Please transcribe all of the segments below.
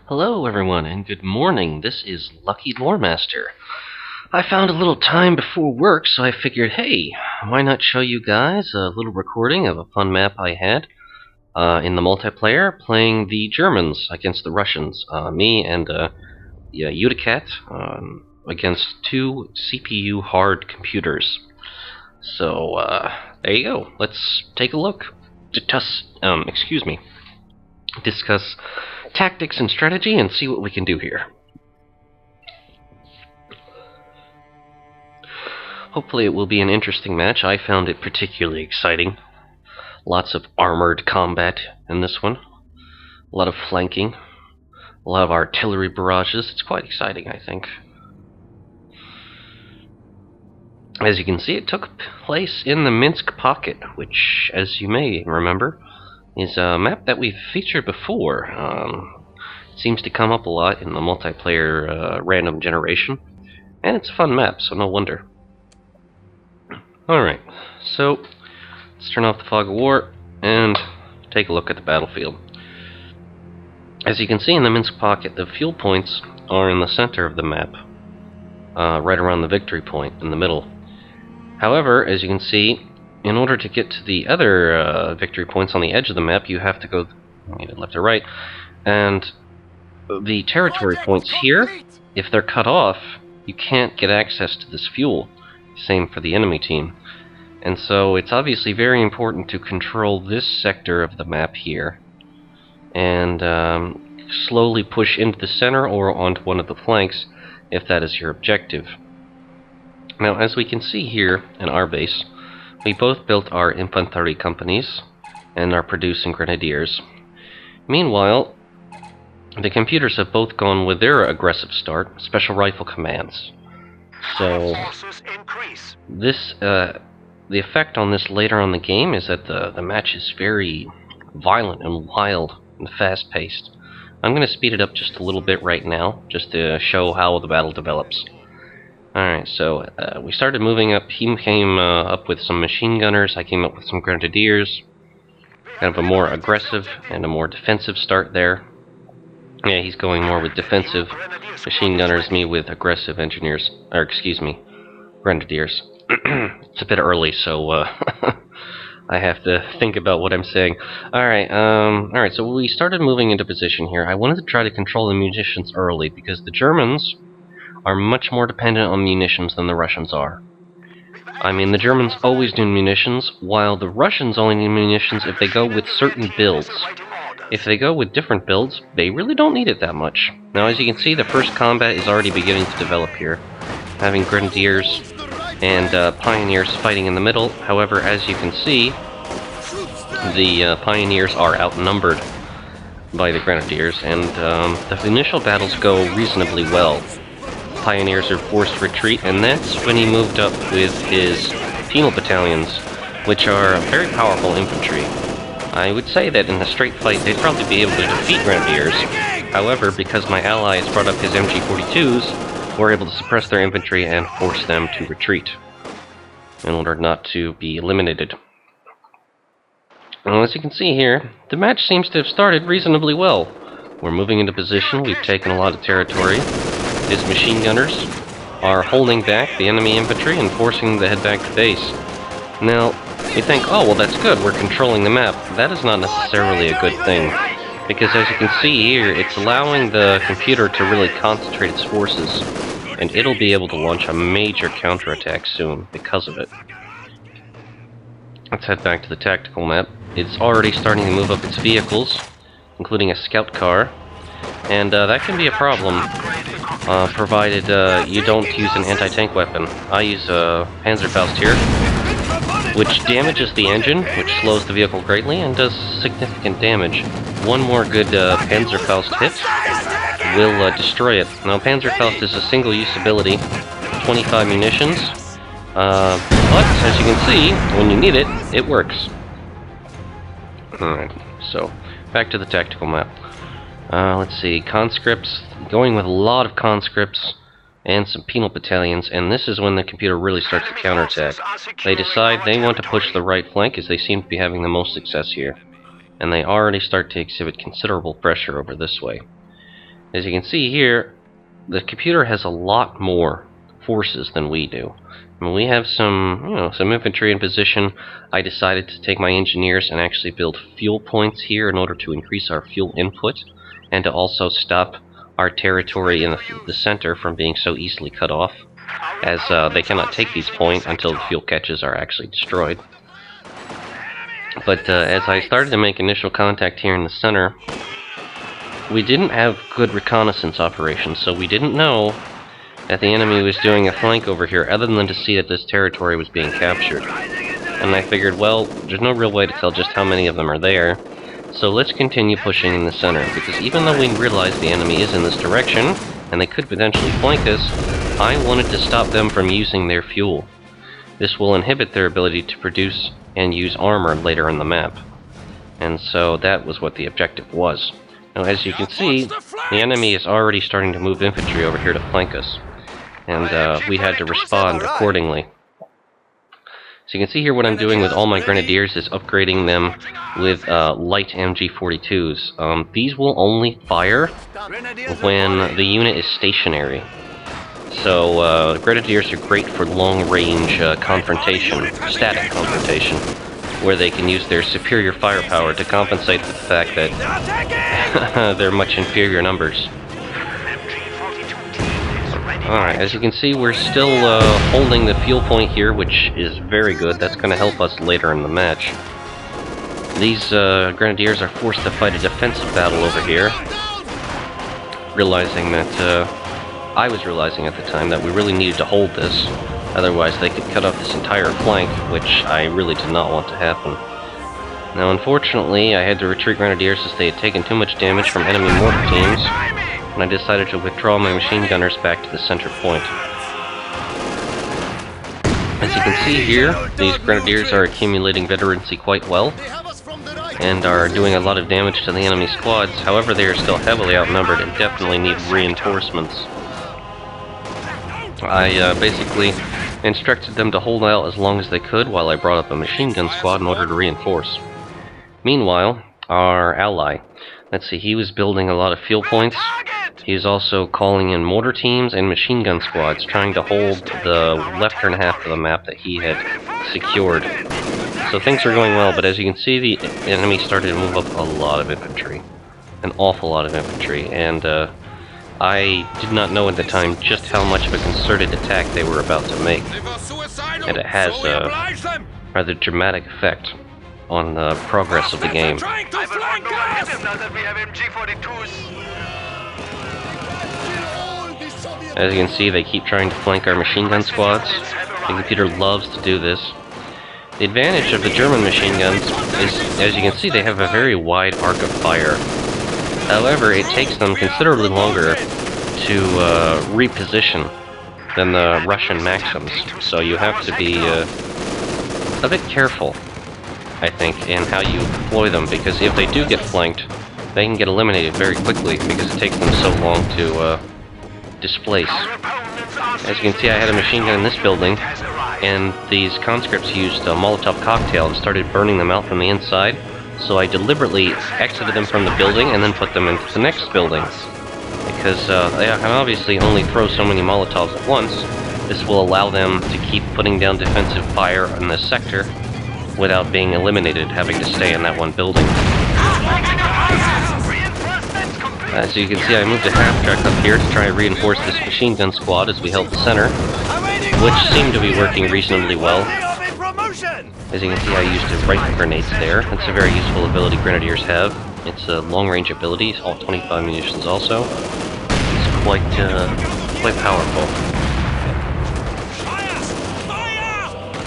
Hello, everyone, and good morning. This is Lucky Loremaster. I found a little time before work, so I figured, hey, why not show you guys a little recording of a fun map I had in the multiplayer playing the Germans against the Russians. Me and Uticat against two CPU hard computers. So, there you go. Let's take a look. Discuss tactics and strategy and see what we can do here. Hopefully it will be an interesting match. I found it particularly exciting. Lots of armored combat in this one. A lot of flanking. A lot of artillery barrages. It's quite exciting, I think. As you can see, it took place in the Minsk Pocket, which, as you may remember, is a map that we've featured before. It seems to come up a lot in the multiplayer random generation, and it's a fun map, so no wonder. Alright, so let's turn off the fog of war and take a look at the battlefield. As you can see in the Minsk Pocket, the fuel points are in the center of the map, right around the victory point in the middle. However, as you can see, in order to get to the other victory points on the edge of the map, you have to go left or right, and the territory points here, if they're cut off, you can't get access to this fuel. Same for the enemy team. And so it's obviously very important to control this sector of the map here and slowly push into the center or onto one of the flanks if that is your objective. Now, as we can see here in our base, we both built our infantry companies and are producing grenadiers. Meanwhile, the computers have both gone with their aggressive start, special rifle commands. So this, the effect on this later on in the game is that the match is very violent and wild and fast-paced. I'm going to speed it up just a little bit right now, just to show how the battle develops. Alright, so we started moving up. He came up with some machine gunners, I came up with some grenadiers. Kind of a more aggressive and a more defensive start there. Yeah, he's going more with defensive machine gunners, me with aggressive engineers, or excuse me, grenadiers. It's a bit early, so I have to think about what I'm saying. Alright, so we started moving into position here. I wanted to try to control the munitions early, because the Germans are much more dependent on munitions than the Russians are. I mean, the Germans always do munitions, while the Russians only need munitions if they go with certain builds. If they go with different builds, they really don't need it that much. Now, as you can see, the first combat is already beginning to develop here, having grenadiers and pioneers fighting in the middle. However, as you can see, the pioneers are outnumbered by the grenadiers, and the initial battles go reasonably well. Pioneers are forced to retreat, and that's when he moved up with his penal battalions, which are very powerful infantry. I would say that in a straight fight, they'd probably be able to defeat grenadiers. However, because my allies brought up his MG42s, we're able to suppress their infantry and force them to retreat in order not to be eliminated. Well, as you can see here, the match seems to have started reasonably well. We're moving into position, we've taken a lot of territory. His machine gunners are holding back the enemy infantry and forcing them to head back to base. Now, you think, oh, well, that's good, we're controlling the map. That is not necessarily a good thing, because as you can see here, it's allowing the computer to really concentrate its forces, and it'll be able to launch a major counterattack soon because of it. Let's head back to the tactical map. It's already starting to move up its vehicles, including a scout car, and that can be a problem, provided you don't use an anti-tank weapon. I use a Panzerfaust here, which damages the engine, which slows the vehicle greatly, and does significant damage. One more good Panzerfaust hit will destroy it. Now, Panzerfaust is a single-use ability, 25 munitions, but as you can see, when you need it, it works. Alright, so back to the tactical map. Let's see, conscripts, going with a lot of conscripts and some penal battalions, and this is when the computer really starts to counterattack. They decide they want to push the right flank, as they seem to be having the most success here, and they already start to exhibit considerable pressure over this way. As you can see here, the computer has a lot more forces than we do. When we have some infantry in position, I decided to take my engineers and actually build fuel points here in order to increase our fuel input and to also stop our territory in the center from being so easily cut off, as they cannot take these points until the fuel catches are actually destroyed. But as I started to make initial contact here in the center, we didn't have good reconnaissance operations, so we didn't know that the enemy was doing a flank over here other than to see that this territory was being captured. And I figured, well, there's no real way to tell just how many of them are there, so let's continue pushing in the center, because even though we realize the enemy is in this direction, and they could potentially flank us, I wanted to stop them from using their fuel. This will inhibit their ability to produce and use armor later in the map. And so that was what the objective was. Now, as you can see, the enemy is already starting to move infantry over here to flank us, and we had to respond accordingly. So you can see here what I'm doing with all my grenadiers is upgrading them with light MG42s. These will only fire when the unit is stationary. So grenadiers are great for long-range confrontation, static confrontation, where they can use their superior firepower to compensate for the fact that they're much inferior numbers. Alright, as you can see, we're still holding the fuel point here, which is very good. That's going to help us later in the match. These grenadiers are forced to fight a defensive battle over here, realizing that, I was realizing at the time that we really needed to hold this. Otherwise, they could cut off this entire flank, which I really did not want to happen. Now, unfortunately, I had to retreat grenadiers as they had taken too much damage from enemy mortar teams, and I decided to withdraw my machine gunners back to the center point. As you can see here, these grenadiers are accumulating veterancy quite well, and are doing a lot of damage to the enemy squads. However, they are still heavily outnumbered and definitely need reinforcements. I basically instructed them to hold out as long as they could while I brought up a machine gun squad in order to reinforce. Meanwhile, our ally, let's see, he was building a lot of fuel points. He was also calling in mortar teams and machine gun squads, trying to hold the left-hand half of the map that he had secured. So things were going well, but as you can see, the enemy started to move up a lot of infantry. An awful lot of infantry, and I did not know at the time just how much of a concerted attack they were about to make, and it has a rather dramatic effect on the progress of the game. As you can see, they keep trying to flank our machine gun squads. The computer loves to do this. The advantage of the German machine guns is, as you can see, they have a very wide arc of fire. However, it takes them considerably longer to reposition than the Russian Maxims, so you have to be a bit careful, I think, in how you deploy them, because if they do get flanked, they can get eliminated very quickly because it takes them so long to displace. As you can see, I had a machine gun in this building, and these conscripts used a Molotov cocktail and started burning them out from the inside. So I deliberately exited them from the building and then put them into the next building. Because they can obviously only throw so many Molotovs at once. This will allow them to keep putting down defensive fire in this sector without being eliminated, having to stay in that one building. As you can see, I moved a half-track up here to try and reinforce this machine gun squad as we held the center, which seemed to be working reasonably well. As you can see, I used rifle grenades there. It's a very useful ability Grenadiers have. It's a long-range ability, all 25 munitions also. It's quite powerful.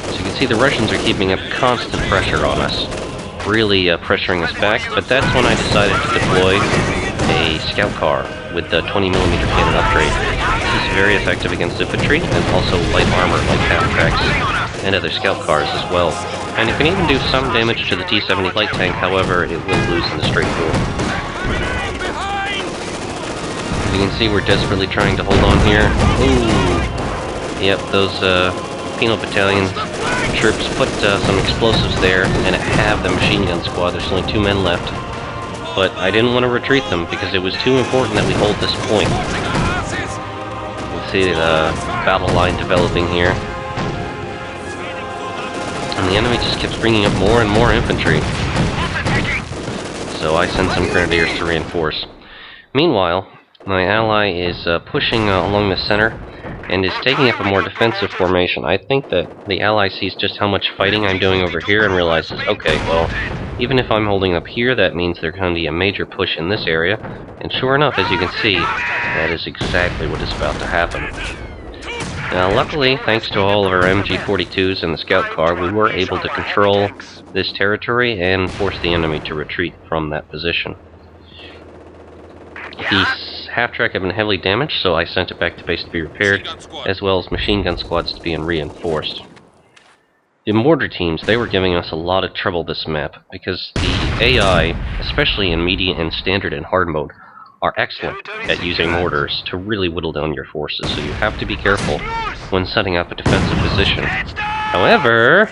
As you can see, the Russians are keeping up constant pressure on us, really pressuring us back, but that's when I decided to deploy a scout car with the 20mm cannon upgrade. This is very effective against infantry, and also light armor like half-tracks and other scout cars as well. And it can even do some damage to the T-70 light tank, however, it will lose in the straight pool. As you can see, we're desperately trying to hold on here. Ooh! Yep, those Penal Battalion troops put some explosives there, and it halved the machine gun squad. There's only 2 men left. but I didn't want to retreat them because it was too important that we hold this point. You can see the battle line developing here. And the enemy just keeps bringing up more and more infantry. So I send some grenadiers to reinforce. Meanwhile, my ally is pushing along the center and is taking up a more defensive formation. I think that the ally sees just how much fighting I'm doing over here and realizes, okay, well, even if I'm holding up here, that means there's going to be a major push in this area. And sure enough, as you can see, that is exactly what is about to happen. Now, luckily, thanks to all of our MG42s and the scout car, we were able to control this territory and force the enemy to retreat from that position. The half-track had been heavily damaged, so I sent it back to base to be repaired, as well as machine gun squads to be reinforced. The mortar teams, they were giving us a lot of trouble this map, because the AI, especially in medium and standard and hard mode, are excellent at using mortars to really whittle down your forces, so you have to be careful when setting up a defensive position. However,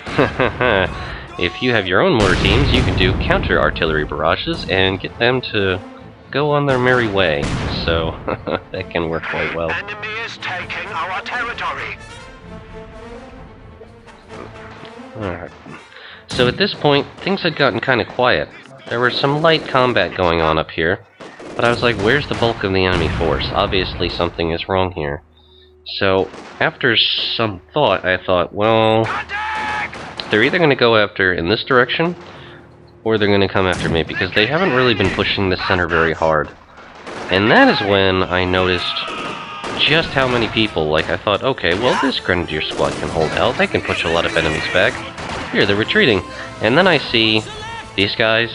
if you have your own mortar teams, you can do counter-artillery barrages and get them to go on their merry way, so that can work quite well. Enemy is taking our territory. Alright. So at this point, things had gotten kind of quiet. There was some light combat going on up here, but I was like, where's the bulk of the enemy force? Obviously something is wrong here. So, after some thought, I thought, well, they're either going to go after in this direction, or they're going to come after me, because they haven't really been pushing the center very hard. And that is when I noticed just how many people, like, I thought, okay, well, this Grenadier squad can hold out, they can push a lot of enemies back. Here, they're retreating. And then I see these guys,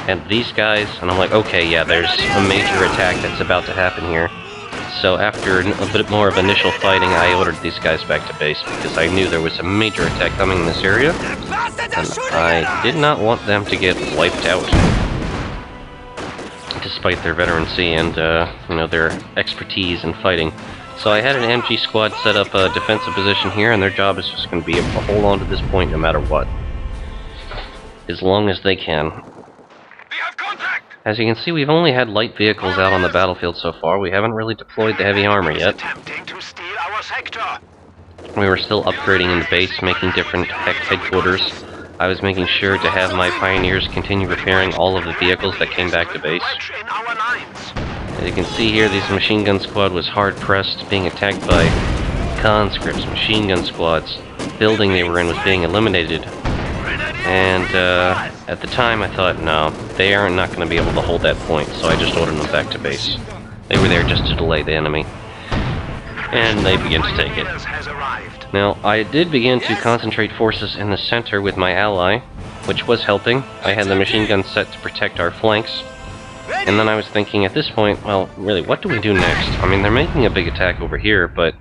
and these guys, and I'm like, okay, yeah, there's a major attack that's about to happen here. So after a bit more of initial fighting, I ordered these guys back to base, because I knew there was a major attack coming in this area, and I did not want them to get wiped out, despite their veterancy and, you know, their expertise in fighting. So I had an MG squad set up a defensive position here, and their job is just going to be able to hold on to this point no matter what, as long as they can. We have contact. As you can see, we've only had light vehicles out on the battlefield so far. We haven't really deployed the heavy armor yet. Attempting to steal our sector. We were still upgrading in the base, making different headquarters. I was making sure to have my pioneers continue repairing all of the vehicles that came back to base. In our lines. As you can see here, this machine gun squad was hard-pressed, being attacked by conscripts, machine gun squads. The building they were in was being eliminated. And at the time I thought, no, they are not going to be able to hold that point, so I just ordered them back to base. They were there just to delay the enemy. And they began to take it. Now, I did begin to concentrate forces in the center with my ally, which was helping. I had the machine gun set to protect our flanks. And then I was thinking at this point, well, really, what do we do next? I mean, they're making a big attack over here, but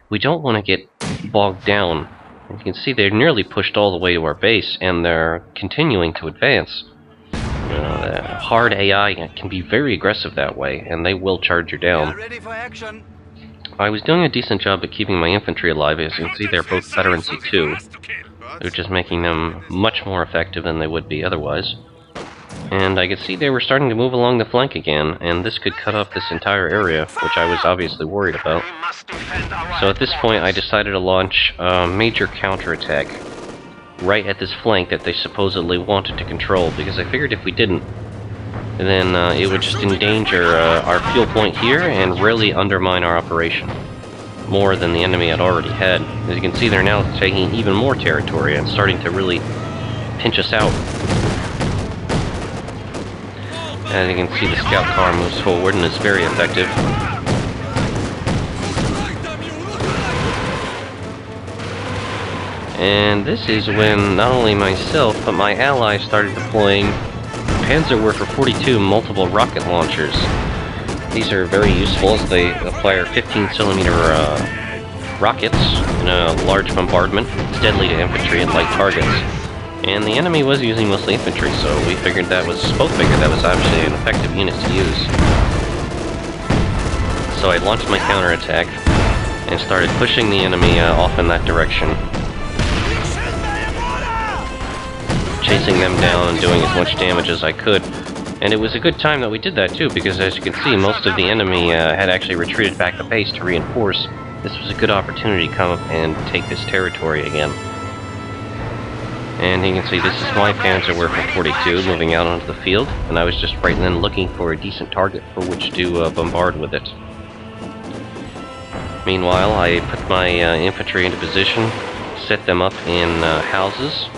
we don't want to get bogged down. As you can see, they're nearly pushed all the way to our base, and they're continuing to advance. The hard AI can be very aggressive that way, and they will charge you down. Ready for action. I was doing a decent job at keeping my infantry alive. As you can see, they're both veterancy too, which is making them much more effective than they would be otherwise. And I could see they were starting to move along the flank again, and this could cut off this entire area, which I was obviously worried about. So at this point, I decided to launch a major counterattack right at this flank that they supposedly wanted to control, because I figured if we didn't, then it would just endanger our fuel point here and really undermine our operation more than the enemy had already had. As you can see, they're now taking even more territory and starting to really pinch us out. As you can see, the scout car moves forward and is very effective. And this is when not only myself, but my allies started deploying Panzerwerfer 42 multiple rocket launchers. These are very useful as they fire 15-centimeter rockets in a large bombardment. It's deadly to infantry and light targets. And the enemy was using mostly infantry, so we both figured that was obviously an effective unit to use. So I launched my counterattack and started pushing the enemy off in that direction, chasing them down and doing as much damage as I could. And it was a good time that we did that too, because as you can see, most of the enemy had actually retreated back a base to reinforce. This was a good opportunity to come up and take this territory again. And you can see this is my Panzerwerfer 42 moving out onto the field, and I was just right then looking for a decent target for which to bombard with it. Meanwhile, I put my infantry into position, set them up in houses,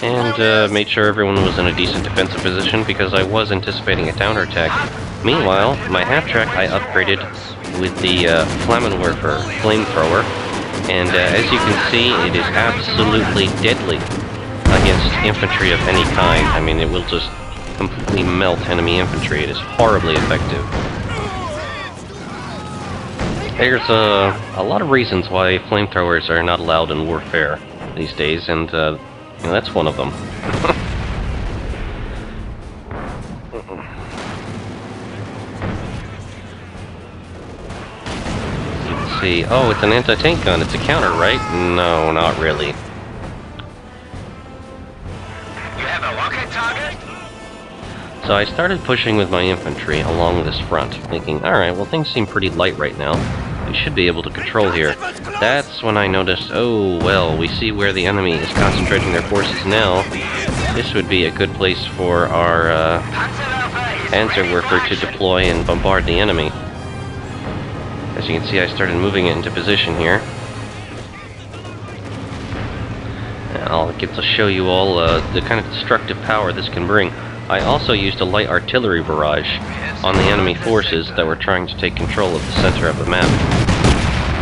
and made sure everyone was in a decent defensive position because I was anticipating a counterattack. Meanwhile, my half-track I upgraded with the Flammenwerfer flamethrower, and as you can see, it is absolutely deadly against infantry of any kind. I mean, it will just completely melt enemy infantry. It is horribly effective. There's a lot of reasons why flamethrowers are not allowed in warfare these days, and you know, that's one of them. Let's see. Oh, it's an anti-tank gun. It's a counter, right? No, not really. You have a rocket target? So I started pushing with my infantry along this front, thinking, alright, well things seem pretty light right now. We should be able to control here. That's when I noticed, oh well, we see where the enemy is concentrating their forces now. This would be a good place for our Panzerwerfer to deploy and bombard the enemy. As you can see, I started moving it into position here. I'll get to show you all the kind of destructive power this can bring. I also used a light artillery barrage on the enemy forces that were trying to take control of the center of the map.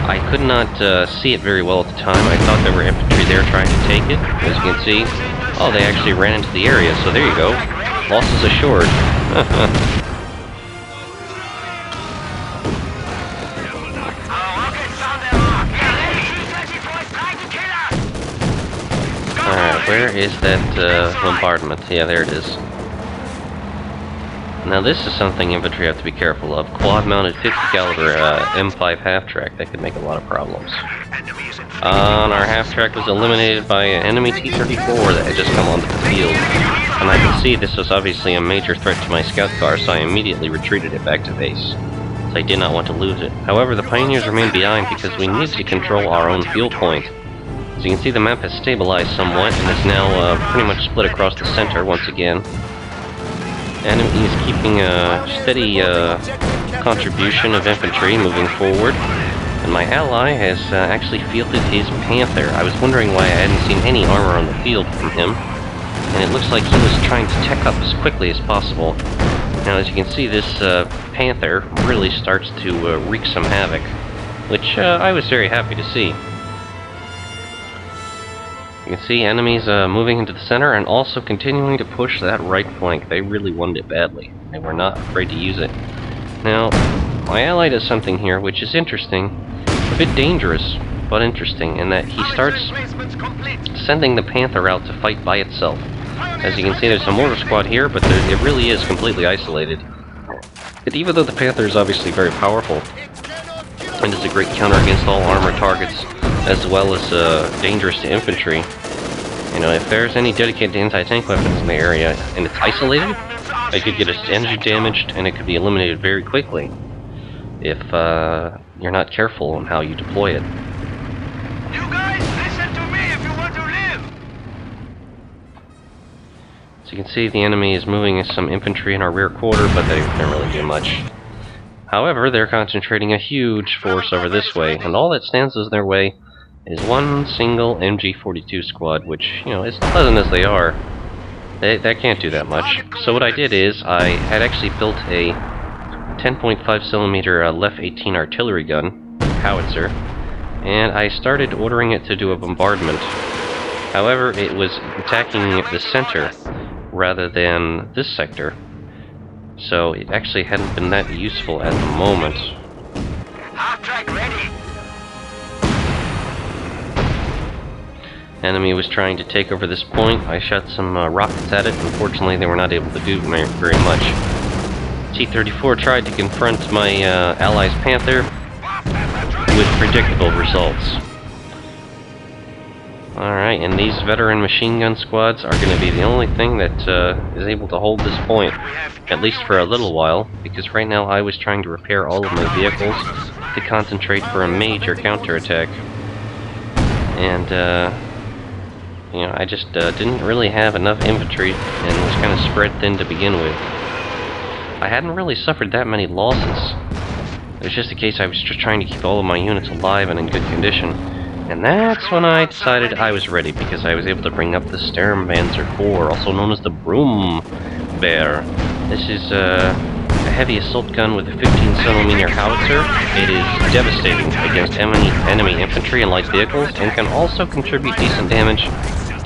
I could not see it very well at the time. I thought there were infantry there trying to take it. As you can see, oh, they actually ran into the area, so there you go. Losses assured. Alright, where is that bombardment? Yeah, there it is. Now this is something infantry have to be careful of. Quad-mounted 50 caliber M5 half-track, that could make a lot of problems. And our half-track was eliminated by an enemy T-34 that had just come onto the field. And I can see this was obviously a major threat to my scout car, so I immediately retreated it back to base. So I did not want to lose it. However, the Pioneers remained behind because we needed to control our own fuel point. As you can see, the map has stabilized somewhat and is now pretty much split across the center once again. Enemy is keeping a steady contribution of infantry moving forward, and my ally has actually fielded his Panther. I was wondering why I hadn't seen any armor on the field from him, and it looks like he was trying to tech up as quickly as possible. Now, as you can see, this Panther really starts to wreak some havoc, which I was very happy to see. You can see enemies moving into the center and also continuing to push that right flank. They really wanted it badly. They were not afraid to use it. Now, my ally does something here which is interesting, a bit dangerous, but interesting, in that he starts sending the Panther out to fight by itself. As you can see, there's a mortar squad here, but it really is completely isolated. But even though the Panther is obviously very powerful, and is a great counter against all armor targets, as well as dangerous to infantry. You know, if there's any dedicated anti-tank weapons in the area and it's isolated, it could get its engine damaged and it could be eliminated very quickly if you're not careful on how you deploy it. You guys, listen to me if you want to live! So you can see the enemy is moving some infantry in our rear quarter, but they don't really do much. However, they're concentrating a huge force over this way, and all that stands in their way is one single MG42 squad, which, you know, as pleasant as they are, they can't do that much. So what I did is, I had actually built a 10.5mm Lef 18 artillery gun, howitzer, and I started ordering it to do a bombardment. However, it was attacking the center rather than this sector, so it actually hadn't been that useful at the moment. Half-track ready! Enemy was trying to take over this point. I shot some rockets at it. Unfortunately, they were not able to do very much. T-34 tried to confront my ally's Panther with predictable results. Alright, and these veteran machine gun squads are going to be the only thing that is able to hold this point, at least for a little while, because right now I was trying to repair all of my vehicles to concentrate for a major counterattack. And, you know, I just didn't really have enough infantry and was kind of spread thin to begin with. I hadn't really suffered that many losses. It was just a case I was just trying to keep all of my units alive and in good condition. And that's when I decided I was ready, because I was able to bring up the Sturmpanzer IV, also known as the Broom Bear. This is a heavy assault gun with a 15cm howitzer. It is devastating against enemy infantry and light vehicles, and can also contribute decent damage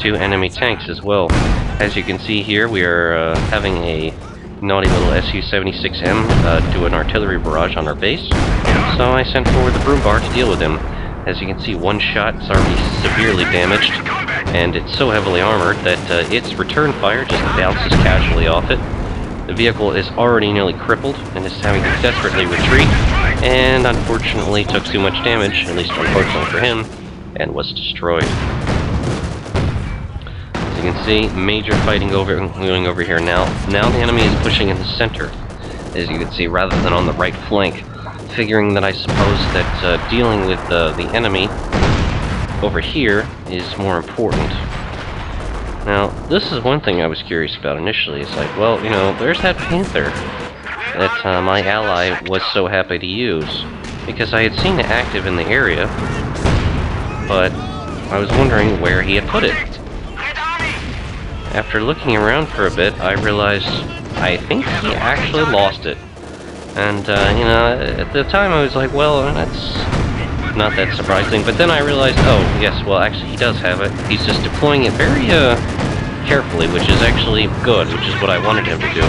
to enemy tanks as well. As you can see here, we are having a naughty little Su-76M do an artillery barrage on our base, so I sent forward the Broom Bar to deal with him. As you can see, one shot is already severely damaged, and it's so heavily armored that its return fire just bounces casually off it. The vehicle is already nearly crippled, and is having to desperately retreat, and unfortunately took too much damage, at least unfortunately for him, and was destroyed. As you can see, major fighting going over here now. Now the enemy is pushing in the center, as you can see, rather than on the right flank, figuring that I suppose that dealing with the enemy over here is more important. Now, this is one thing I was curious about initially. It's like, well, you know, there's that Panther that my ally was so happy to use, because I had seen it active in the area, but I was wondering where he had put it. After looking around for a bit, I realized I think he actually lost it. And, you know, at the time I was like, well, that's not that surprising. But then I realized, oh, yes, well, actually he does have it. He's just deploying it very, carefully, which is actually good, which is what I wanted him to do.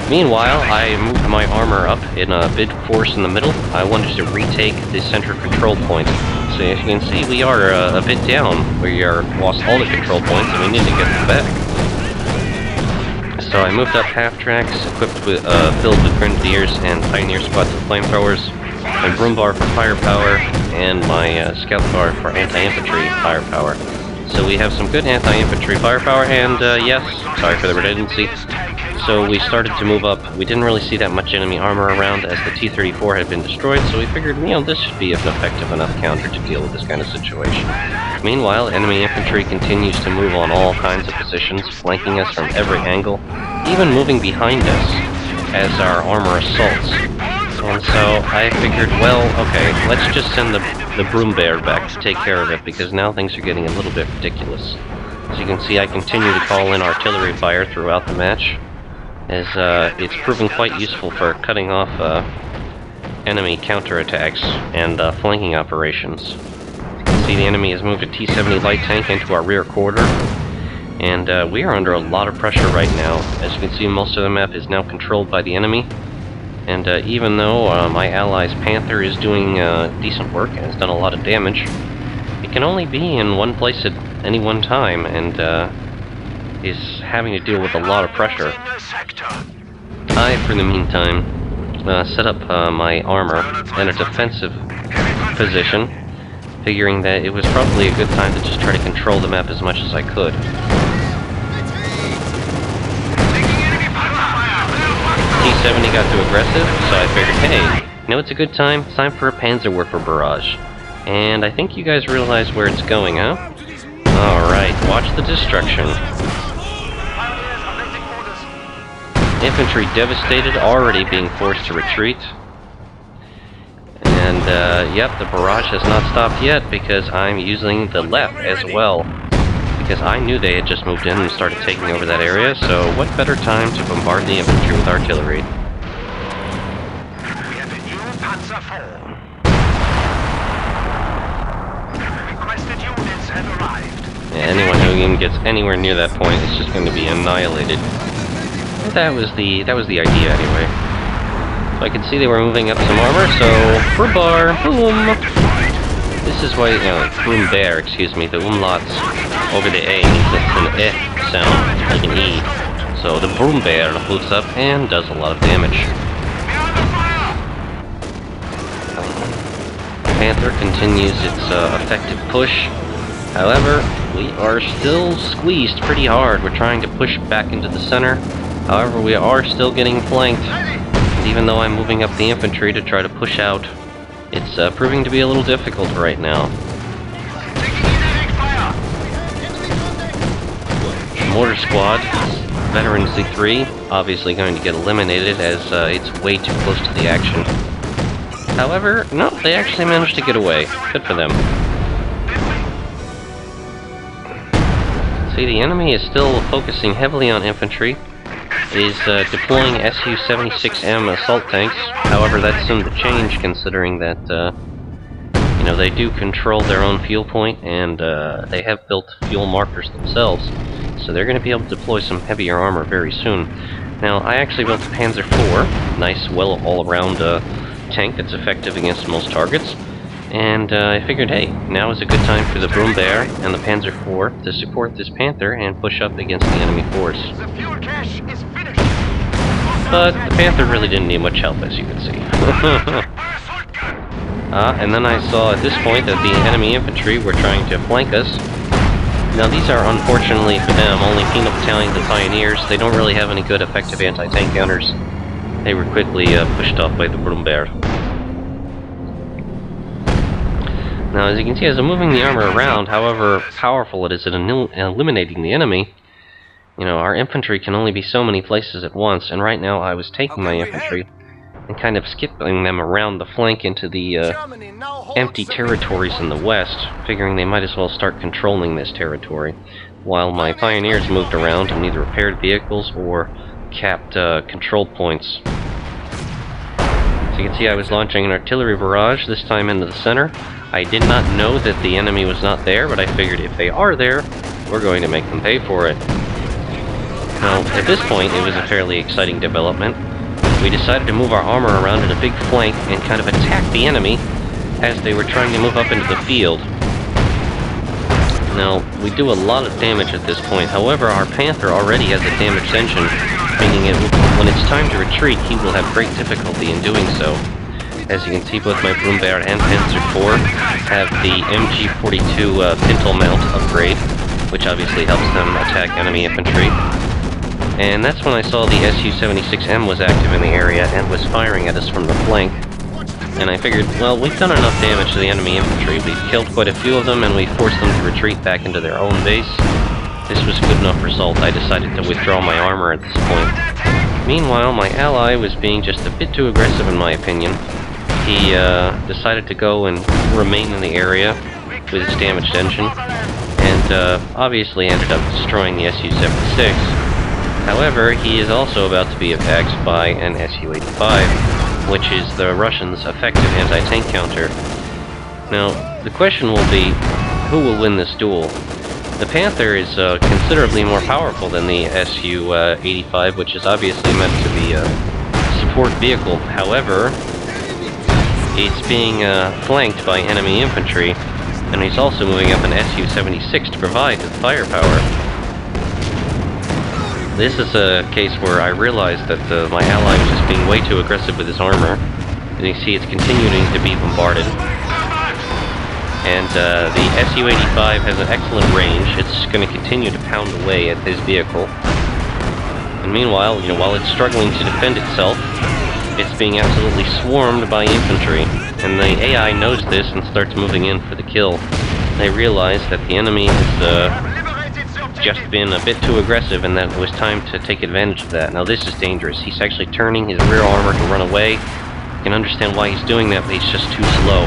Meanwhile, I moved my armor up in a big force in the middle. I wanted to retake the center control point. So as you can see, we are a bit down. We lost all the control points, and we need to get them back. So I moved up half tracks, equipped with filled with grenadiers and pioneer squads of flamethrowers, my Broom Bar for firepower, and my scout bar for anti-infantry firepower. So we have some good anti-infantry firepower, and yes, sorry for the redundancy. So we started to move up. We didn't really see that much enemy armor around, as the T-34 had been destroyed, so we figured, you know, this should be an effective enough counter to deal with this kind of situation. Meanwhile, enemy infantry continues to move on all kinds of positions, flanking us from every angle, even moving behind us as our armor assaults. And so I figured, well, okay, let's just send the Broom Bear back to take care of it, because now things are getting a little bit ridiculous. As you can see, I continue to call in artillery fire throughout the match, as it's proven quite useful for cutting off enemy counterattacks and flanking operations. See, the enemy has moved a T-70 light tank into our rear quarter, and we are under a lot of pressure right now. As you can see, most of the map is now controlled by the enemy, and even though my ally's Panther is doing decent work and has done a lot of damage, it can only be in one place at any one time, and is having to deal with a lot of pressure. I, for the meantime, set up my armor in a defensive position, figuring that it was probably a good time to just try to control the map as much as I could. T-70 got too aggressive, so I figured, hey, you know, it's a good time. It's time for a Panzerwerfer barrage. And I think you guys realize where it's going, huh? Alright, watch the destruction. Infantry devastated, already being forced to retreat. And, yep, the barrage has not stopped yet, because I'm using the left as well. Because I knew they had just moved in and started taking over that area, so what better time to bombard the infantry with artillery? We have a new Panzer IV. Requested units have arrived. Yeah, anyone who even gets anywhere near that point is just going to be annihilated. But that was the idea anyway. So I could see they were moving up some armor, so Broom Bar, boom! This is why, you know, Broom Bear, excuse me, the umlauts over the A, that's an E sound, like an E. So the Broom Bear moves up and does a lot of damage. Panther continues its effective push, However, we are still squeezed pretty hard. We're trying to push back into the center. However, we are still getting flanked. And even though I'm moving up the infantry to try to push out, it's proving to be a little difficult right now. The mortar squad, Veteran Z3, obviously going to get eliminated as it's way too close to the action. However, no, they actually managed to get away. Good for them. See, the enemy is still focusing heavily on infantry. It is deploying Su-76M assault tanks. However, that's soon to change, considering that you know, they do control their own fuel point, and they have built fuel markers themselves. So they're going to be able to deploy some heavier armor very soon. Now, I actually built a Panzer IV, nice, well all-around tank that's effective against most targets. And I figured, hey, now is a good time for the Brummbär and the Panzer IV to support this Panther and push up against the enemy force. The fuel cache is finished. But the Panther really didn't need much help, as you can see. And then I saw at this point that the enemy infantry were trying to flank us. Now these are, unfortunately for them, only Penal Battalions and Pioneers. They don't really have any good effective anti-tank counters. They were quickly pushed off by the Brummbär. Now, as you can see, as I'm moving the armor around, however powerful it is at eliminating the enemy, you know, our infantry can only be so many places at once, and right now I was taking my infantry and kind of skipping them around the flank into the empty territories in the west, figuring they might as well start controlling this territory, while my Pioneers moved around and either repaired vehicles or capped control points. As you can see, I was launching an artillery barrage, this time into the center. I did not know that the enemy was not there, but I figured if they are there, we're going to make them pay for it. Now, at this point, it was a fairly exciting development. We decided to move our armor around in a big flank and kind of attack the enemy as they were trying to move up into the field. Now, we do a lot of damage at this point. However, our Panther already has a damaged engine, meaning when it's time to retreat, he will have great difficulty in doing so. As you can see, both my Brummbär and Panzer IV have the MG42 pintle mount upgrade, which obviously helps them attack enemy infantry. And that's when I saw the Su-76M was active in the area and was firing at us from the flank. And I figured, well, we've done enough damage to the enemy infantry. We've killed quite a few of them, and we forced them to retreat back into their own base. This was a good enough result. I decided to withdraw my armor at this point. Meanwhile, my ally was being just a bit too aggressive in my opinion. He decided to go and remain in the area with his damaged engine, and obviously ended up destroying the Su-76. However, he is also about to be attacked by an Su-85, which is the Russians' effective anti-tank counter. Now, the question will be, who will win this duel? The Panther is considerably more powerful than the Su-85, which is obviously meant to be a support vehicle. However, it's being flanked by enemy infantry, and he's also moving up an Su-76 to provide his firepower. This is a case where I realized that my ally was just being way too aggressive with his armor, and you see it's continuing to be bombarded. And the Su-85 has an excellent range. It's going to continue to pound away at his vehicle. And meanwhile, you know, while it's struggling to defend itself, it's being absolutely swarmed by infantry, and the AI knows this and starts moving in for the kill. They realize that the enemy has just been a bit too aggressive, and that it was time to take advantage of that. Now this is dangerous. He's actually turning his rear armor to run away. You can understand why he's doing that, but he's just too slow.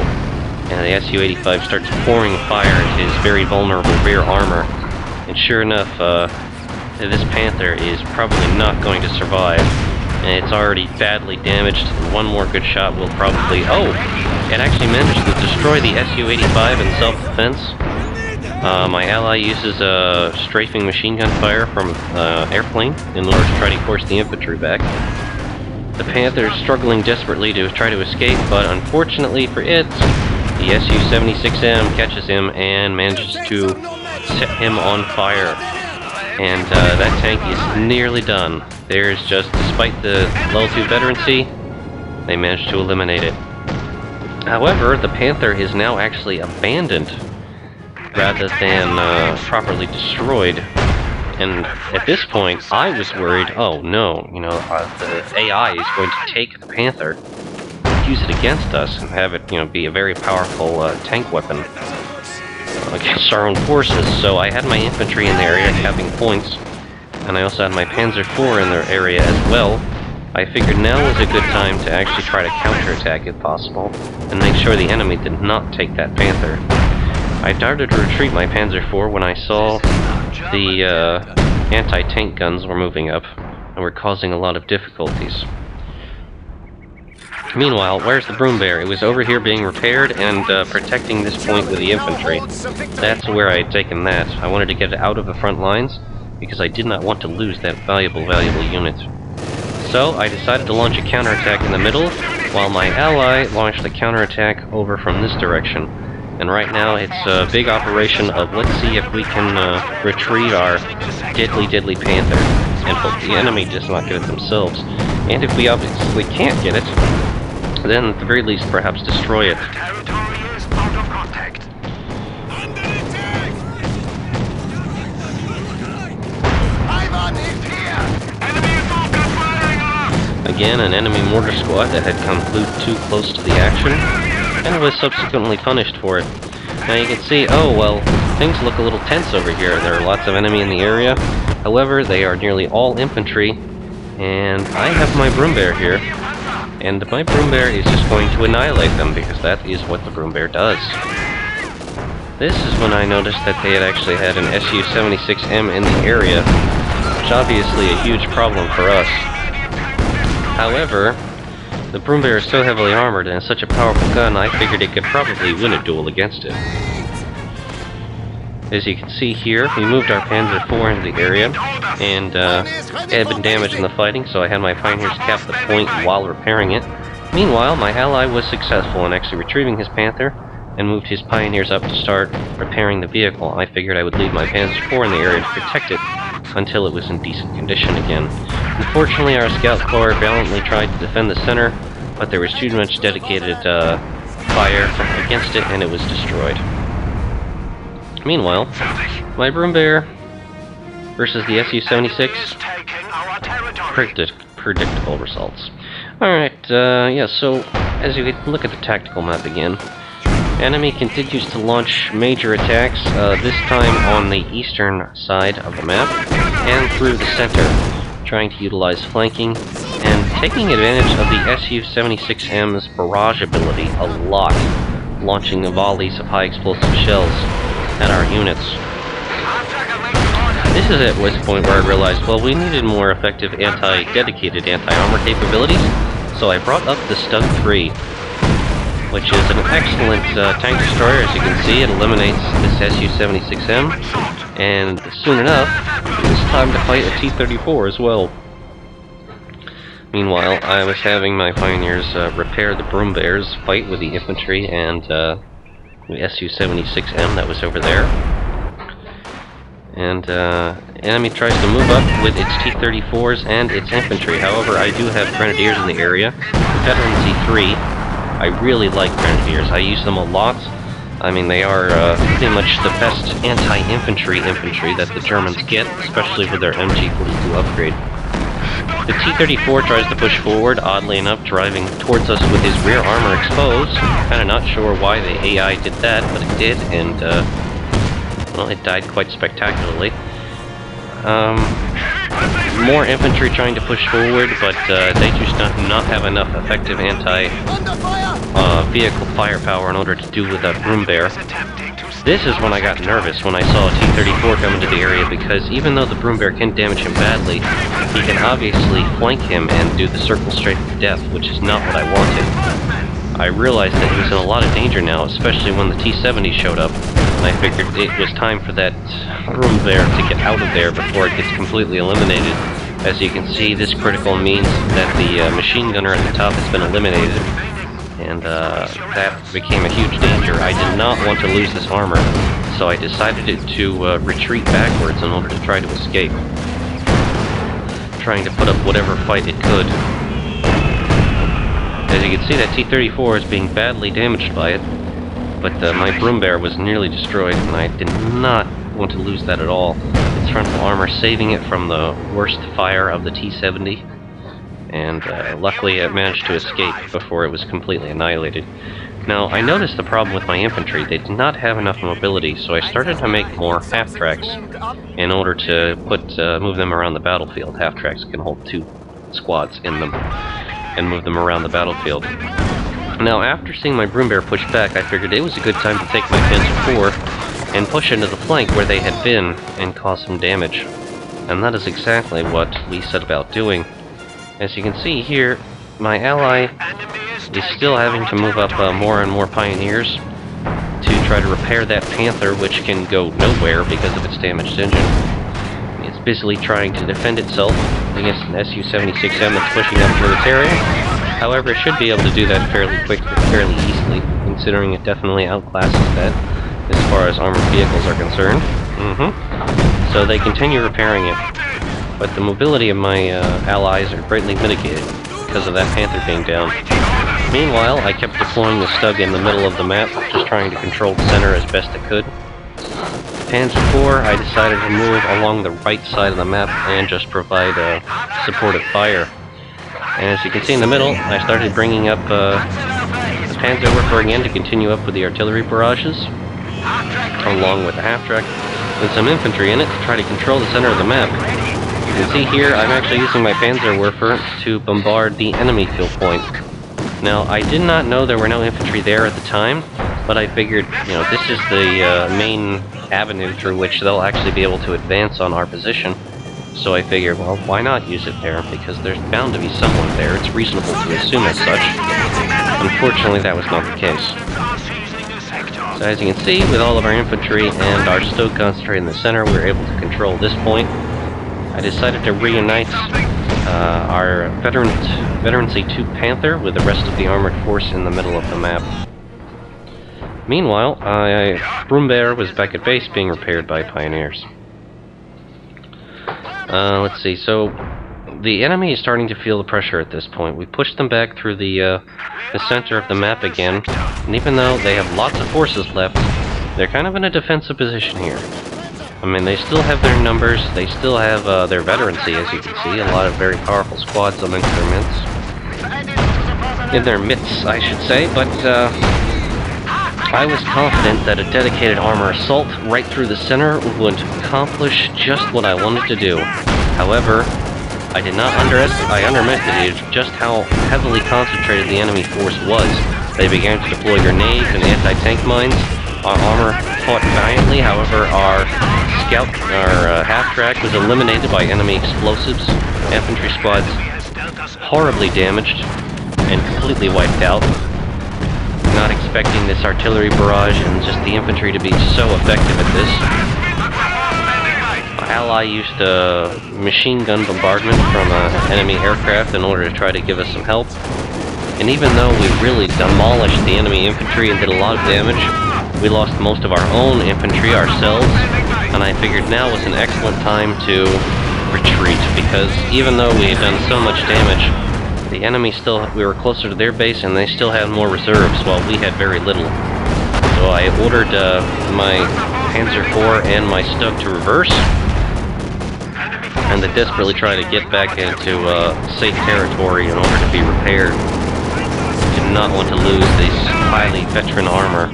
And the Su-85 starts pouring fire at his very vulnerable rear armor. And sure enough, this Panther is probably not going to survive. And it's already badly damaged. One more good shot will probably... Oh! It actually managed to destroy the Su-85 in self-defense. My ally uses a strafing machine gun fire from airplane in order to try to force the infantry back. The Panther is struggling desperately to try to escape, but unfortunately for it, the Su-76M catches him and manages to set him on fire. And that tank is nearly done. There's just, despite the level 2 veterancy, they managed to eliminate it. However, the Panther is now actually abandoned. rather than properly destroyed. And at this point, I was worried, oh no, the AI is going to take the Panther, use it against us, and have it, be a very powerful tank weapon against our own forces. So I had my infantry in the area having points, and I also had my Panzer IV in their area as well. I figured now was a good time to actually try to counterattack if possible, and make sure the enemy did not take that Panther. I started to retreat my Panzer IV when I saw the anti-tank guns were moving up and were causing a lot of difficulties. Meanwhile, where's the Broom Bear? It was over here being repaired and protecting this point with the infantry. That's where I had taken that. I wanted to get it out of the front lines because I did not want to lose that valuable unit. So I decided to launch a counterattack in the middle, while my ally launched a counterattack over from this direction. And right now it's a big operation of let's see if we can retrieve our deadly Panther, and hope the enemy does not get it themselves. And if we obviously can't get it, then at the very least perhaps destroy it. Territory is out of contact. Under attack! Ivan is here! Enemy Vulcan firing on us! Again, an enemy mortar squad that had come too close to the action, and was subsequently punished for it. Now you can see, oh well, things look a little tense over here. There are lots of enemy in the area. However, they are nearly all infantry, and I have my Broom Bear here. And my Broom Bear is just going to annihilate them, because that is what the Broom Bear does. This is when I noticed that they had actually had an Su-76M in the area, which is obviously a huge problem for us. However, the Broom Bear is so heavily armored and such a powerful gun, I figured it could probably win a duel against it. As you can see here, we moved our Panzer IV into the area, and it had been damaged in the fighting, so I had my Pioneers cap the point while repairing it. Meanwhile, my ally was successful in actually retrieving his Panther, and moved his Pioneers up to start repairing the vehicle. I figured I would leave my Panzer IV in the area to protect it until it was in decent condition again. Unfortunately, our Scout Corps valiantly tried to defend the center, but there was too much dedicated fire against it, and it was destroyed. Meanwhile, my Broom Bear versus the Su-76, predictable results. Alright, yeah, so as you look at the tactical map again, enemy continues to launch major attacks, this time on the eastern side of the map, and through the center, trying to utilize flanking, and taking advantage of the Su-76M's barrage ability a lot, launching volleys of high explosive shells at our units. This is at this point where I realized, well, we needed more effective dedicated anti-armor capabilities, so I brought up the Stug 3, which is an excellent tank destroyer. As you can see, it eliminates this Su-76M, and soon enough, it's time to fight a T-34 as well. Meanwhile, I was having my Pioneers repair the Broom Bears, fight with the infantry and the Su-76M that was over there. And enemy tries to move up with its T-34s and its infantry. However, I do have Grenadiers in the area. Veteran C3. I really like Grenadiers. I use them a lot. I mean, they are pretty much the best anti-infantry that the Germans get, especially with their MG42 upgrade. The T-34 tries to push forward, oddly enough, driving towards us with his rear armor exposed. Kinda not sure why the AI did that, but it did, and, well, it died quite spectacularly. More infantry trying to push forward, but they just do not have enough effective anti-vehicle firepower in order to do with that Broom Bear. This is when I got nervous when I saw a T-34 come into the area, because even though the Broom Bear can damage him badly, he can obviously flank him and do the circle straight to death, which is not what I wanted. I realized that he was in a lot of danger now, especially when the T-70 showed up, and I figured it was time for that Broom Bear to get out of there before it gets completely eliminated. As you can see, this critical means that the machine gunner at the top has been eliminated, and that became a huge danger. I did not want to lose this armor, so I decided to retreat backwards in order to try to escape, trying to put up whatever fight it could. As you can see, that T-34 is being badly damaged by it, but my Broom Bear was nearly destroyed, and I did not want to lose that at all. Its frontal armor saving it from the worst fire of the T-70, and luckily it managed to escape before it was completely annihilated. Now, I noticed the problem with my infantry. They did not have enough mobility, so I started to make more half-tracks in order to move them around the battlefield. Half-tracks can hold 2 squads in them and move them around the battlefield. Now, after seeing my Broom Bear push back, I figured it was a good time to take my Panzer IV and push into the flank where they had been and cause some damage. And that is exactly what we set about doing. As you can see here, my ally is still having to move up more and more Pioneers to try to repair that Panther, which can go nowhere because of its damaged engine. It's busily trying to defend itself against an Su-76M that's pushing up through its area. However, it should be able to do that fairly easily, considering it definitely outclasses that as far as armored vehicles are concerned. So they continue repairing it, but the mobility of my allies are greatly mitigated because of that Panther being down. Meanwhile, I kept deploying the Stug in the middle of the map, just trying to control the center as best I could. Panzer IV, I decided to move along the right side of the map and just provide supportive fire. And as you can see in the middle, I started bringing up the Panzerwerfer again to continue up with the artillery barrages, along with the half-track, with some infantry in it to try to control the center of the map. You can see here, I'm actually using my Panzerwerfer to bombard the enemy field point. Now, I did not know there were no infantry there at the time, but I figured, this is the main avenue through which they'll actually be able to advance on our position. So I figured, well, why not use it there? Because there's bound to be someone there. It's reasonable to assume as such. Unfortunately, that was not the case. So as you can see, with all of our infantry and our Stug concentrated in the center, we were able to control this point. I decided to reunite our Veterancy 2 Panther with the rest of the armored force in the middle of the map. Meanwhile, Broom Bear was back at base being repaired by Pioneers. Let's see, so the enemy is starting to feel the pressure at this point. We pushed them back through the center of the map again, and even though they have lots of forces left, they're kind of in a defensive position here. I mean, they still have their numbers, they still have their veterancy, as you can see, a lot of very powerful squads amongst their midst. In their midst, I should say, but I was confident that a dedicated armor assault right through the center would accomplish just what I wanted to do. However, I underestimated just how heavily concentrated the enemy force was. They began to deploy grenades and anti-tank mines. Our armor fought valiantly, however, our half-track was eliminated by enemy explosives. Infantry squads horribly damaged and completely wiped out. Not expecting this artillery barrage and just the infantry to be so effective at this. My ally used a machine gun bombardment from an enemy aircraft in order to try to give us some help. And even though we really demolished the enemy infantry and did a lot of damage, we lost most of our own infantry ourselves, and I figured now was an excellent time to retreat, because even though we had done so much damage, the enemy we were closer to their base and they still had more reserves while we had very little. So I ordered my Panzer IV and my Stug to reverse, and to desperately try to get back into safe territory in order to be repaired. Did not want to lose this highly veteran armor,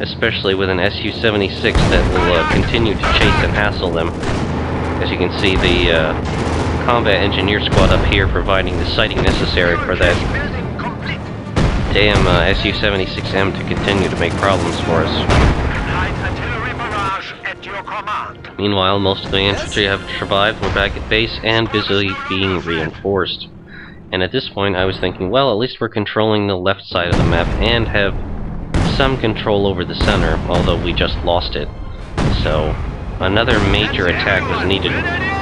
especially with an Su-76 that will continue to chase and hassle them. As you can see, the combat engineer squad up here providing the sighting necessary for that damn Su-76M to continue to make problems for us. Meanwhile, most of the infantry have survived, we're back at base, and busily being reinforced. And at this point I was thinking, well, at least we're controlling the left side of the map and have some control over the center, although we just lost it. So another major attack was needed,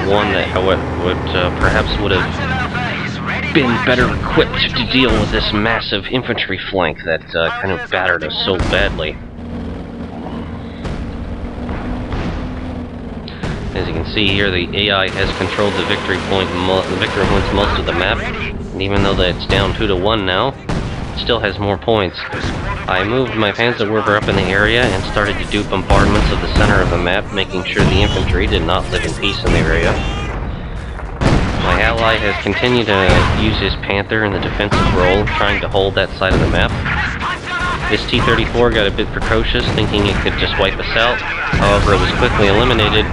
one that perhaps would have been better equipped to deal with this massive infantry flank that kind of battered us so badly. As you can see here, the AI has controlled the victory points most of the map, and even though it's down 2-1 now, it still has more points. I moved my Panzerwerfer up in the area and started to do bombardments of the center of the map, making sure the infantry did not live in peace in the area. My ally has continued to use his Panther in the defensive role, trying to hold that side of the map. This T-34 got a bit precocious, thinking it could just wipe us out. However, it was quickly eliminated,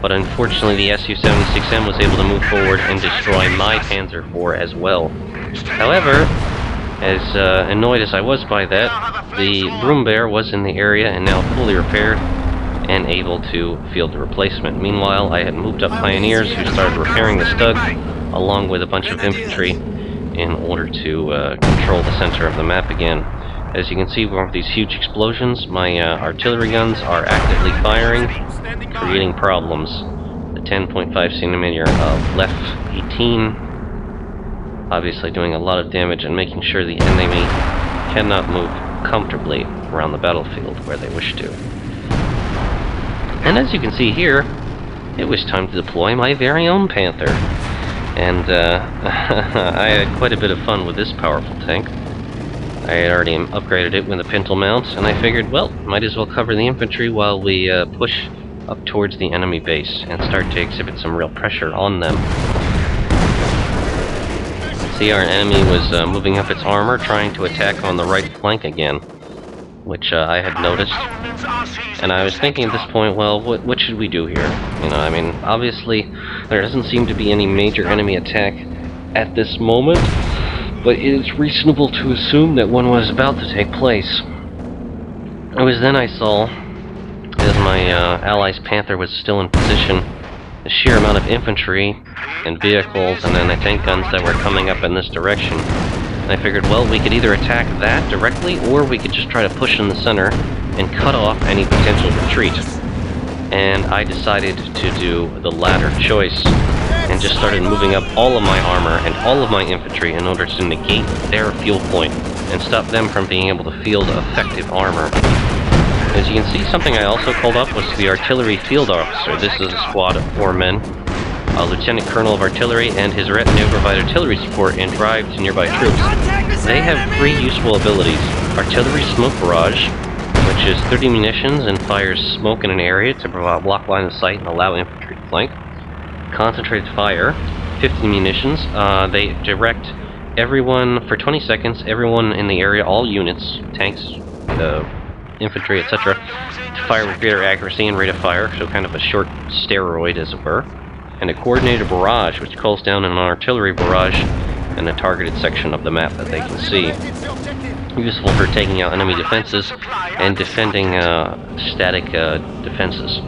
but unfortunately the Su-76M was able to move forward and destroy my Panzer IV as well. However, as annoyed as I was by that, the Broom Bear was in the area and now fully repaired and able to field the replacement. Meanwhile, I had moved up Pioneers who started repairing the Stug, along with a bunch of infantry, in order to control the center of the map again. As you can see, with these huge explosions, my artillery guns are actively firing, creating problems. The 10.5 centimeter Lef 18, obviously doing a lot of damage and making sure the enemy cannot move comfortably around the battlefield where they wish to. And as you can see here, it was time to deploy my very own Panther. And I had quite a bit of fun with this powerful tank. I had already upgraded it with a pintle mount, and I figured, well, might as well cover the infantry while we push up towards the enemy base and start to exhibit some real pressure on them. See, our enemy was moving up its armor, trying to attack on the right flank again, which I had noticed. And I was thinking at this point, well, what should we do here? You know, I mean, obviously, there doesn't seem to be any major enemy attack at this moment, but it is reasonable to assume that one was about to take place. It was then I saw, as my ally's Panther was still in position, the sheer amount of infantry and vehicles and then the tank guns that were coming up in this direction. And I figured, well, we could either attack that directly, or we could just try to push in the center and cut off any potential retreat. And I decided to do the latter choice, and just started moving up all of my armor and all of my infantry in order to negate their fuel point and stop them from being able to field effective armor. As you can see, something I also called up was the artillery field officer. This is a squad of 4 men. A lieutenant colonel of artillery and his retinue provide artillery support and drive to nearby troops. They have 3 useful abilities: artillery smoke barrage, which is 30 munitions and fires smoke in an area to provide block line of sight and allow infantry to flank. Concentrated fire, 50 munitions. They direct everyone, for 20 seconds, everyone in the area, all units, tanks, infantry, etc., to fire with greater accuracy and rate of fire, so kind of a short steroid, as it were. And a coordinated barrage, which calls down an artillery barrage in a targeted section of the map that they can see. Useful for taking out enemy defenses and defending static defenses.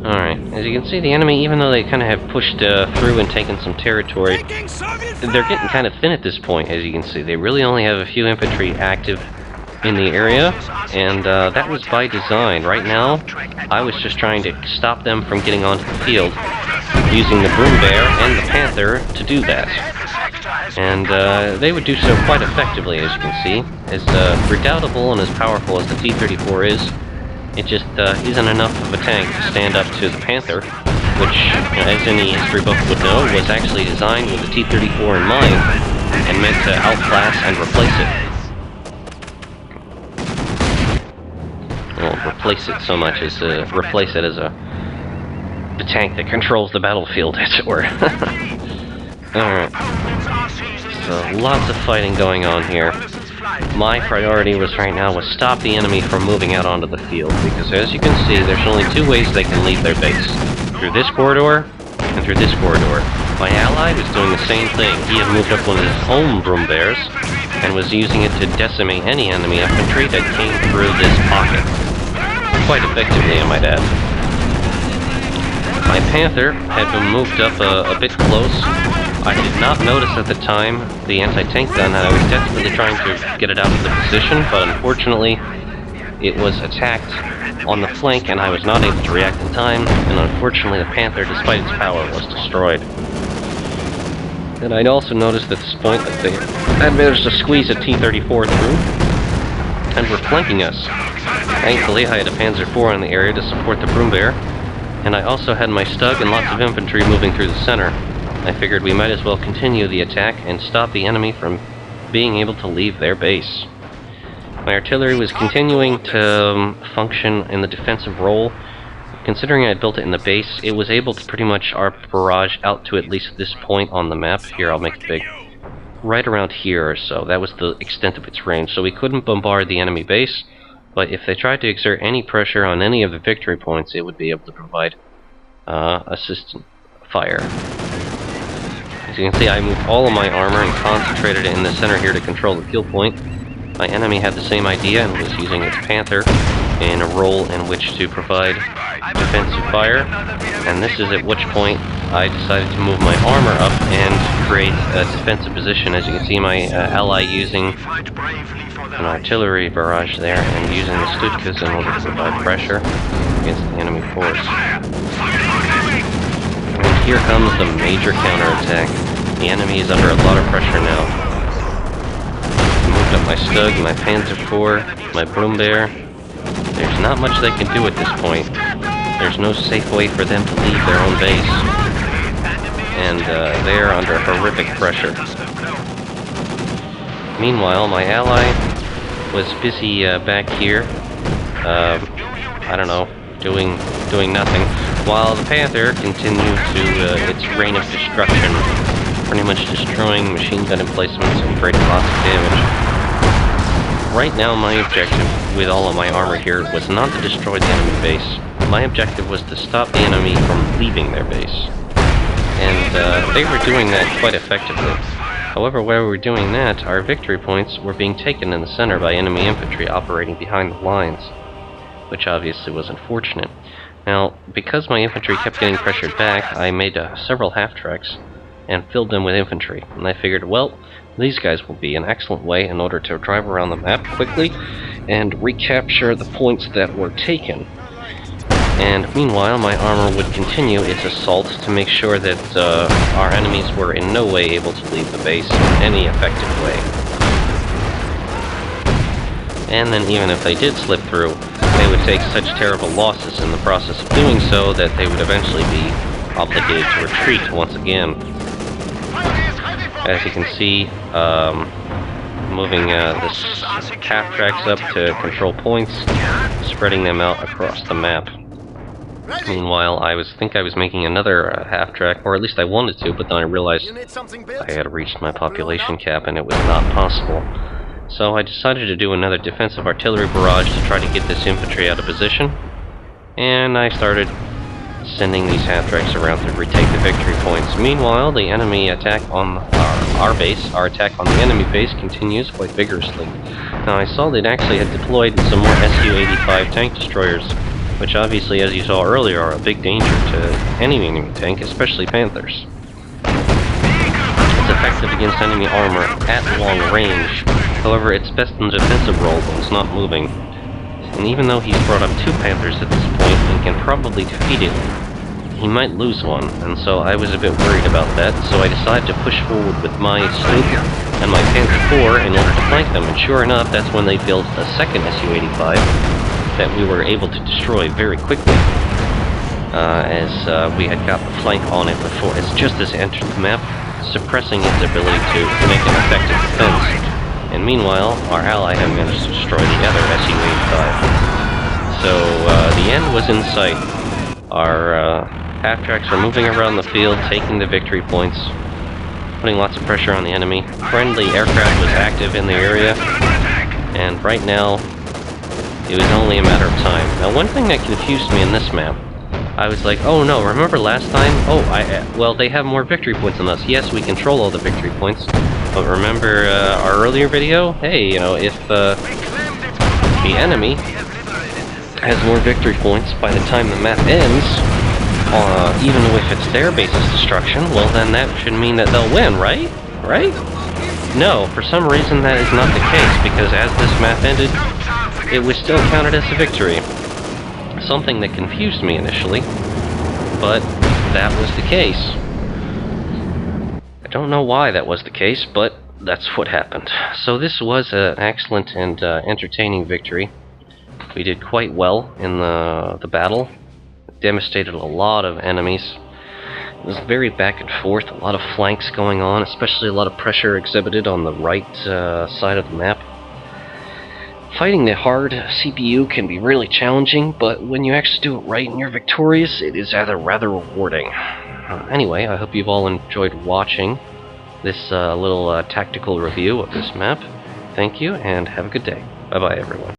Alright, as you can see, the enemy, even though they kind of have pushed through and taken some territory, they're getting kind of thin at this point, as you can see. They really only have a few infantry active in the area, and that was by design. Right now, I was just trying to stop them from getting onto the field, using the Broom Bear and the Panther to do that. And they would do so quite effectively, as you can see. As redoubtable and as powerful as the T-34 is, it just isn't enough of a tank to stand up to the Panther, which, as any history book would know, was actually designed with the T-34 in mind, and meant to outclass and replace it. Well, replace it so much as to replace it as the tank that controls the battlefield, as it were. Alright. So, lots of fighting going on here. My priority right now was stop the enemy from moving out onto the field, because as you can see, there's only 2 ways they can leave their base. Through this corridor, and through this corridor. My ally was doing the same thing. He had moved up one of his own Broom Bears, and was using it to decimate any enemy infantry that came through this pocket. Quite effectively, I might add. My Panther had been moved up a bit close. I did not notice at the time the anti-tank gun, and I was desperately trying to get it out of the position, but unfortunately it was attacked on the flank and I was not able to react in time, and unfortunately the Panther, despite its power, was destroyed. And I'd also noticed at this point that they had managed to squeeze a T-34 through, and were flanking us. Thankfully, I had a Panzer IV in the area to support the Broom Bear, and I also had my Stug and lots of infantry moving through the center. I figured we might as well continue the attack and stop the enemy from being able to leave their base. My artillery was continuing to function in the defensive role. Considering I had built it in the base, it was able to pretty much ARP barrage out to at least this point on the map. Here, I'll make it big. Right around here or so. That was the extent of its range. So we couldn't bombard the enemy base, but if they tried to exert any pressure on any of the victory points, it would be able to provide assistant fire. As you can see, I moved all of my armor and concentrated it in the center here to control the kill point. My enemy had the same idea and was using its Panther in a role in which to provide defensive fire. And this is at which point I decided to move my armor up and create a defensive position. As you can see, my ally using an artillery barrage there and using the Stukas in order to provide pressure against the enemy force. And here comes the major counterattack. The enemy is under a lot of pressure now. I moved up my Stug, my Panzer IV, my Brummbär. There's not much they can do at this point. There's no safe way for them to leave their own base. And they are under horrific pressure. Meanwhile, my ally was busy back here, I don't know, doing nothing, while the Panther continued to its reign of destruction, pretty much destroying machine gun emplacements and creating lots of damage. Right now, my objective with all of my armor here was not to destroy the enemy base. My objective was to stop the enemy from leaving their base. And they were doing that quite effectively. However, while we were doing that, our victory points were being taken in the center by enemy infantry operating behind the lines, which obviously was unfortunate. Now, because my infantry kept getting pressured back, I made several half-tracks and filled them with infantry. And I figured, well, these guys will be an excellent way in order to drive around the map quickly and recapture the points that were taken. And meanwhile, my armor would continue its assault to make sure that our enemies were in no way able to leave the base in any effective way. And then even if they did slip through, they would take such terrible losses in the process of doing so that they would eventually be obligated to retreat once again. As you can see, moving this half-tracks up to control points, spreading them out across the map. Meanwhile, I think I was making another half-track, or at least I wanted to, but then I realized I had reached my population cap and it was not possible. So I decided to do another defensive artillery barrage to try to get this infantry out of position, and I started sending these half-tracks around to retake the victory points. Meanwhile, the enemy attack on our base, our attack on the enemy base, continues quite vigorously. Now, I saw they'd actually had deployed some more Su-85 tank destroyers, which obviously, as you saw earlier, are a big danger to any enemy tank, especially Panthers. It's effective against enemy armor at long range, however it's best in the defensive role when it's not moving. And even though he's brought up 2 Panthers at this point and can probably defeat it, he might lose one, and so I was a bit worried about that, so I decided to push forward with my Stug and my Panther IV in order to flank them, and sure enough, that's when they built a second Su-85 that we were able to destroy very quickly, as we had got the flank on it before, just as it entered the map, suppressing its ability to make an effective defense. And meanwhile, our ally had managed to destroy the other Su-85. So the end was in sight. Our half-tracks are moving around the field, taking the victory points, putting lots of pressure on the enemy. Friendly aircraft was active in the area, and right now, it was only a matter of time. Now, one thing that confused me in this map, I was like, oh no, remember last time? Oh, well, they have more victory points than us. Yes, we control all the victory points, but remember our earlier video? Hey, you know, if the enemy has more victory points by the time the map ends, even if it's their base's destruction, well, then that should mean that they'll win, right? Right? No, for some reason that is not the case, because as this map ended, it was still counted as a victory. Something that confused me initially, but that was the case. I don't know why that was the case, but that's what happened. So this was an excellent and entertaining victory. We did quite well in the battle. Devastated a lot of enemies. It was very back and forth, a lot of flanks going on, especially a lot of pressure exhibited on the right side of the map. Fighting the hard CPU can be really challenging, but when you actually do it right and you're victorious, it is rather rewarding. Anyway, I hope you've all enjoyed watching this little tactical review of this map. Thank you, and have a good day. Bye-bye, everyone.